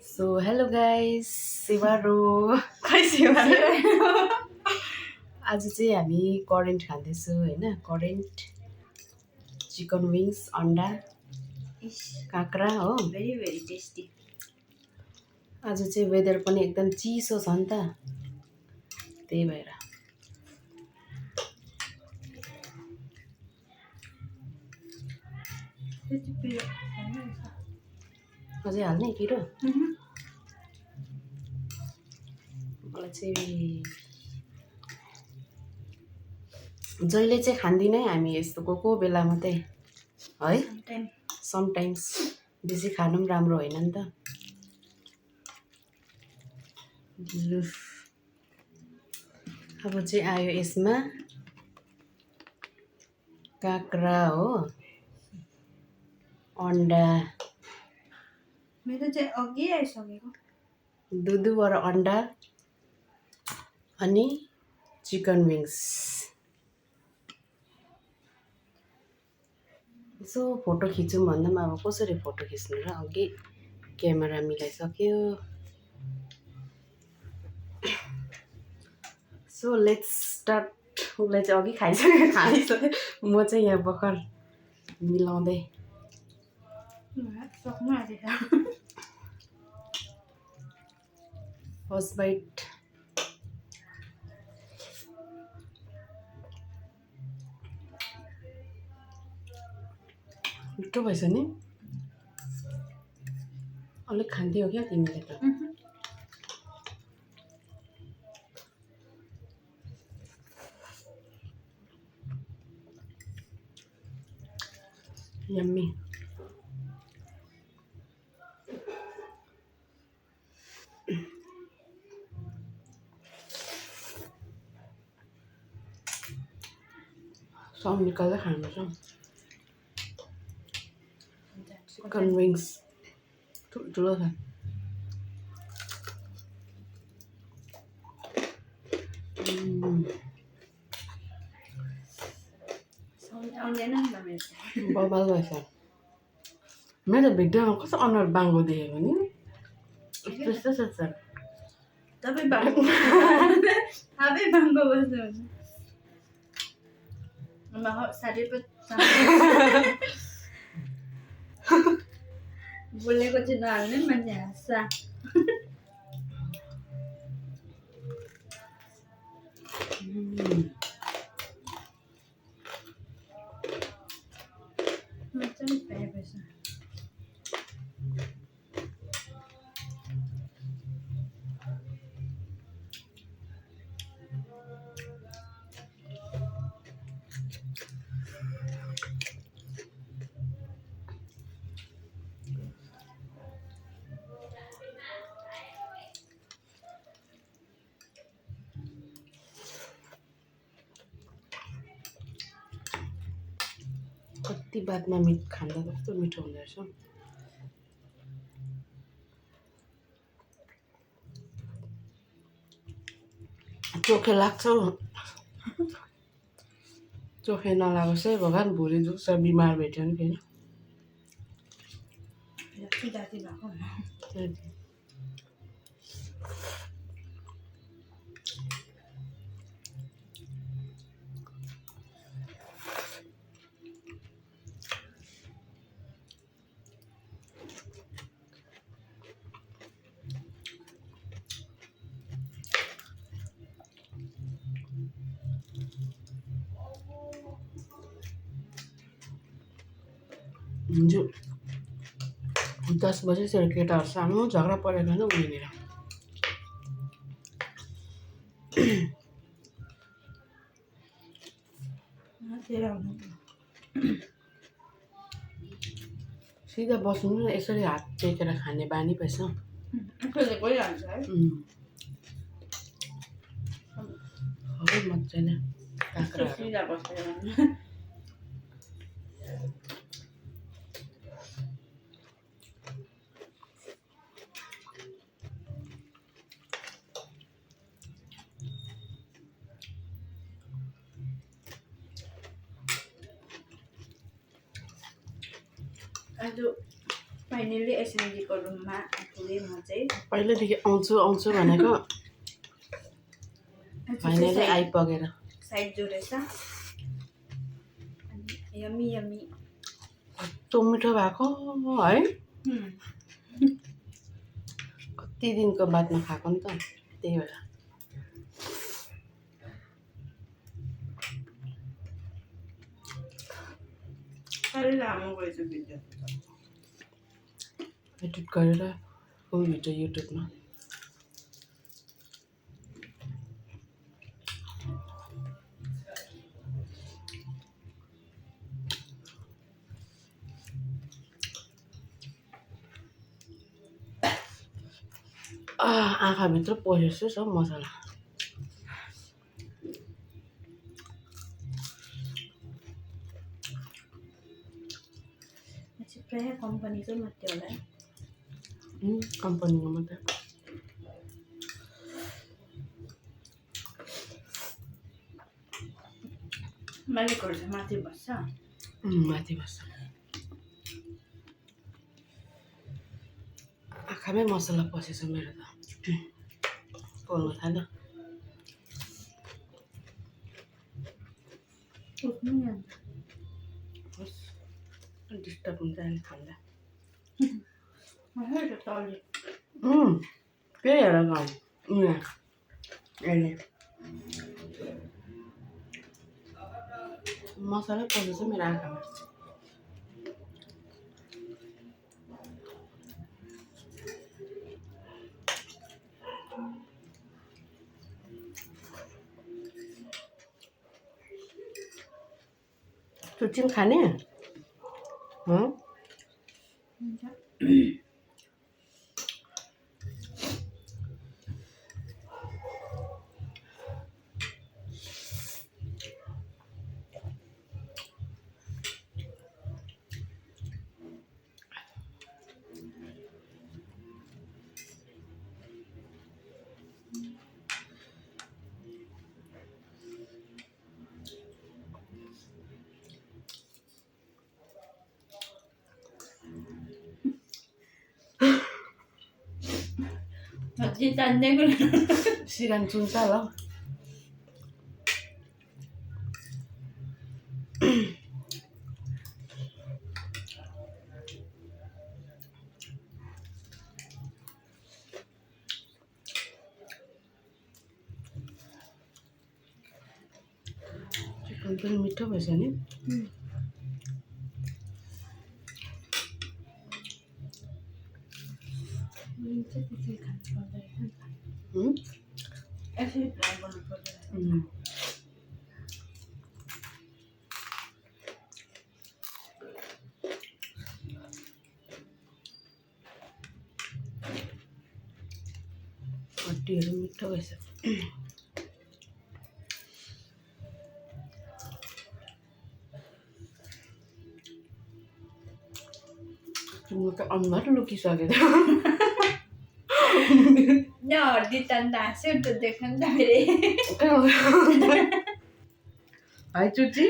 So hello guys सेवारो खै सेवारो आज चाहिँ हामी करेन्ट खाँदैछौँ होइन करेन्ट चिकन विङ्स अन्डा काँक्रा हो भेरी भेरी टेस्टी। आज चाहिँ वेदर पनि एकदम चिसो छ नि त त्यही भएर अझै हाल्ने पिरो मलाई चाहिँ जहिले चाहिँ खाँदिनै हामी यस्तो को बेला मात्रै है समटाइम्स बेसी खानु पनि राम्रो होइन नि त अब चाहिँ आयो यसमा काँक्रा हो अन्डा मेरो चाहिँ अघि आइसकेको दुधुबाट अन्डा अनि चिकन विङ्स यसो फोटो खिचौँ भन्दा पनि अब कसरी फोटो खिच्नु र अघि क्यामेरा मिलाइसक्यो सो लेट्स स्टार्ट उसलाई चाहिँ अघि खाइसक्यो खाइसक्यो म चाहिँ यहाँ भर्खर मिलाउँदै सक्नु आँटेछ। फर्स्ट बाइट मिठो भएछ नि अलिक खान्थ्यौ क्या तिमीले त यम्मी सब निकाल्दै खानुपर्छ चिकन विङ्स ठुल्ठुलो छ आउँदैन नि त मेरो बबाल भएछ मेरो भिडियोमा कस्तो अनुहार बाङ्गो देखेको नि त्यस्तो छ सर तपाईँ बाङ्गो आफै बाङ्गो बस्नुहुन्छ साह्रै पो बोलेको चाहिँ नहाल्ने मान्छे हाँस्छ मजाले पाएपछि कति बादमा मिठ खाँदा कस्तो मिठो हुँदो रहेछ चोखे लाग्छ चोखे नलागोस् है भगवान् भुँडी दुख्छ बिमार भेट्यो नि फेरि जाति भएको हिजो 10 बजेतिर केटाहरू सानो झगडा परेको होइन उनीनिर सिधा बस्नु न यसरी हात टेकेर खाने बानी भएछ गइहाल्छ है सबै मजाले काँक्रा सिधा बसेर आज फाइनली एसएनजीको रुममा आफूले म चाहिँ पहिल्यैदेखि आउँछु आउँछु भनेको फाइनली आइपुगेर साइड जो रहेछ यमी यमी कस्तो मिठो भएको है कति दिनको बादमा खाएको नि त त्यही भएर साह्रै लामो गएछ भिडियो एडिट गरेर फुल भिडियो युट्युबमा आँखाभित्र पसेछ सब मसला प्रायः कम्पनीकै मात्रै होला कम्पनीको मात्रै मालिकहरू चाहिँ माथि बस्छ माथि बस्छ आँखामै मसला पसेछ मेरो त पोल्नु थाल्यो उठ्नु नि अन्त डिस्टर्ब हुन्छ अहिले खाँदा तले त्यही हेर गाउँ अहिले मसलै पसेछ मेरो आँखामा चुच्ची पनि खाने अझै तान्दै सिरान चुन्छ होला चिकन पनि मिठो भएछ नि त्यसरी खानु पर्दो रहेछ यसरी फ्राई गर्नु पर्दो रहेछ हड्डीहरू मिठो भएछ तिम्रो त अनुहार लुकिसकेको न हड्डी तान्दा हाँस्यो त देख्न नि त फेरि है चुची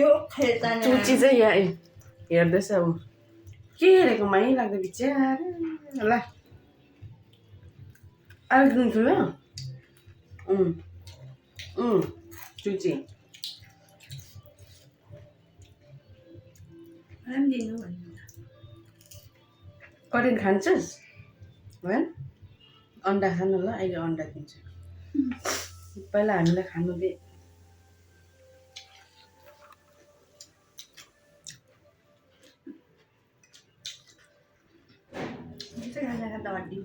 यो खेल्ताने चुची चाहिँ यहाँ हेर्दैछ अब के हेरेको माइ लाग्दो बिचारा ल अहिले दिन्छु ल चुची मलाई पनि दिनु भन्नु करेन्ट खान्छस् भएन अन्डा खानु ल अहिले अन्डा दिन्छु पहिला हामीलाई खानु दे खाँदा हड्डी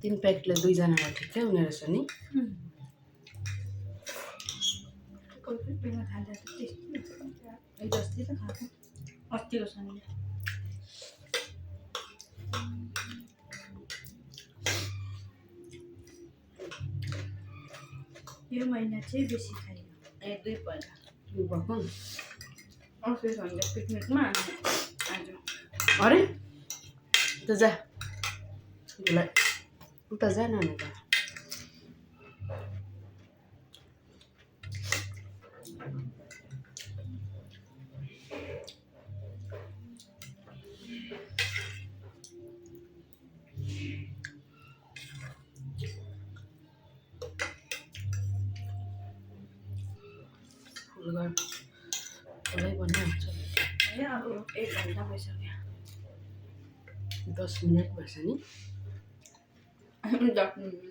तीन प्याकेटले दुईजनालाई ठिकै हुने रहेछ नि कोही कोही बेला खाँदा त टेस्टी हुन्छ हिजो अस्ति त खाएको अस्तिको सन्डे यो महिना चाहिँ बेसी खाइयो 1-2 पल्ट भएको अस्ति सन्डे पिकनिकमा आज अरे त जा उसलाई उता जा न त फुलै बन्नु हुन्छ होइन अब 1 घन्टा भइसक्यो 10 मिनट भएछ नि 10 मिनट